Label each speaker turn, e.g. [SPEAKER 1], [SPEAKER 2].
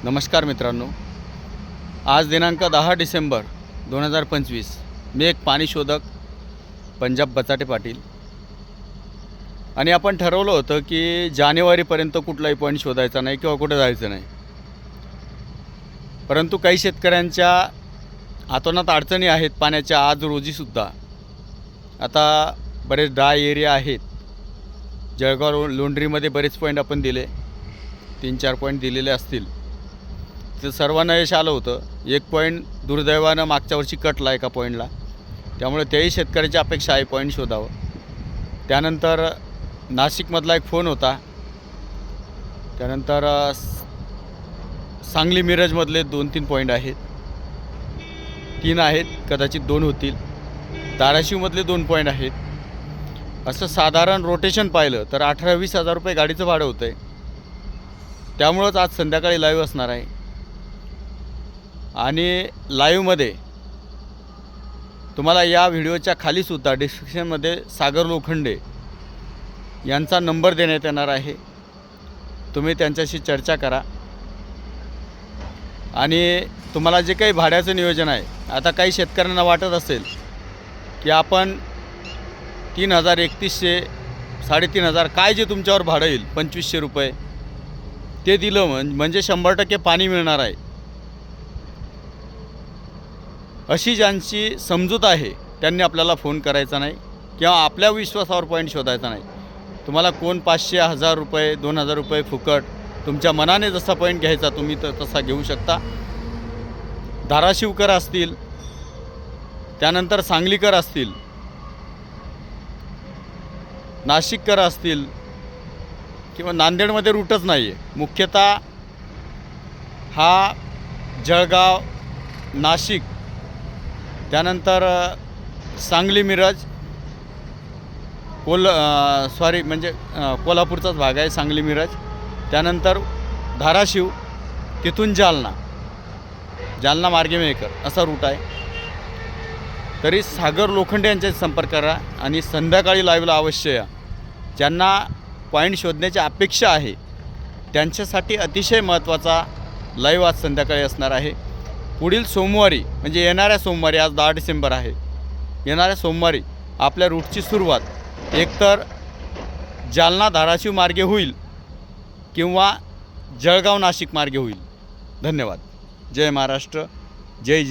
[SPEAKER 1] नमस्कार मित्रांनो, आज दिनांक 10 डिसेंबर 2025 मी एक पाणी शोधक पंजाब बचाटे पाटील आणि आपण ठरवलं होतं की जानेवारीपर्यंत कुठलाही पॉईंट शोधायचा नाही किंवा कुठे जायचं नाही. परंतु काही शेतकऱ्यांच्या हातोनात अडचणी आहेत पाण्याच्या. आज रोजीसुद्धा आता बरेच ड्राय एरिया आहेत. जळगाव लोंढरीमध्ये बरेच पॉईंट आपण दिले, 3-4 पॉईंट दिलेले असतील. तर सर्वांना यश आलं होतं. एक पॉईंट दुर्दैवानं मागच्या वर्षी कटला एका पॉईंटला, त्यामुळे त्याही शेतकऱ्याची अपेक्षा आहे पॉईंट शोधावं. त्यानंतर नाशिकमधला एक फोन होता. त्यानंतर सांगली मिरजमधले 2-3 पॉईंट आहेत, 3 आहेत, कदाचित 2 होतील. धाराशिवमधले 2 पॉईंट आहेत. असं साधारण रोटेशन पाहिलं तर 18-20 हजार रुपये गाडीचं भाडं होतं आहे. त्यामुळंच आज संध्याकाळी लाईव्ह असणार आहे. आणि लाईव्हमध्ये तुम्हाला या व्हिडिओच्या खालीसुद्धा डिस्क्रिप्शनमध्ये सागर लोखंडे यांचा नंबर देण्यात येणार आहे. तुम्ही त्यांच्याशी चर्चा करा. आणि तुम्हाला जे काही भाड्याचं नियोजन आहे, आता काही शेतकऱ्यांना वाटत असेल की आपण 3,000, 3,100, 3,500 काय जे तुमच्यावर भाडं येईल 2,500 रुपये ते दिलं म्हणजे 100% पाणी मिळणार आहे, अशी ज्यांची समजूत आहे त्यांनी आपल्याला फोन करायचा नाही किंवा आपल्या विश्वासावर पॉईंट शोधायचा नाही. तुम्हाला कोण 500, 1,000 रुपये, 2,000 रुपये फुकट तुमच्या मनाने जसा पॉईंट घ्यायचा तुम्ही तर तसा घेऊ शकता. धाराशिवकर असतील, त्यानंतर सांगलीकर असतील, नाशिककर असतील किंवा नांदेडमध्ये रूटच नाही आहे. मुख्यतः हा जळगाव, नाशिक, त्यानंतर सांगली मिरज, कोल्हापूरचाच भाग आहे सांगली मिरज. त्यानंतर धाराशिव, तिथून जालना मार्गे मेकर असा रूट आहे. तरी सागर लोखंडे यांच्याशी संपर्क करा आणि संध्याकाळी लाईव्हला अवश्य या. ज्यांना पॉईंट शोधण्याची अपेक्षा आहे त्यांच्यासाठी अतिशय महत्त्वाचा लाईव्ह आज संध्याकाळी असणार आहे. पुढील सोमवारी म्हणजे येणाऱ्या सोमवारी, आज 10 डिसेंबर आहे, येणाऱ्या सोमवारी आपल्या रूटची सुरुवात एकतर जालना धाराशिव मार्गे होईल किंवा जळगाव नाशिक मार्गे होईल. धन्यवाद. जय महाराष्ट्र, जय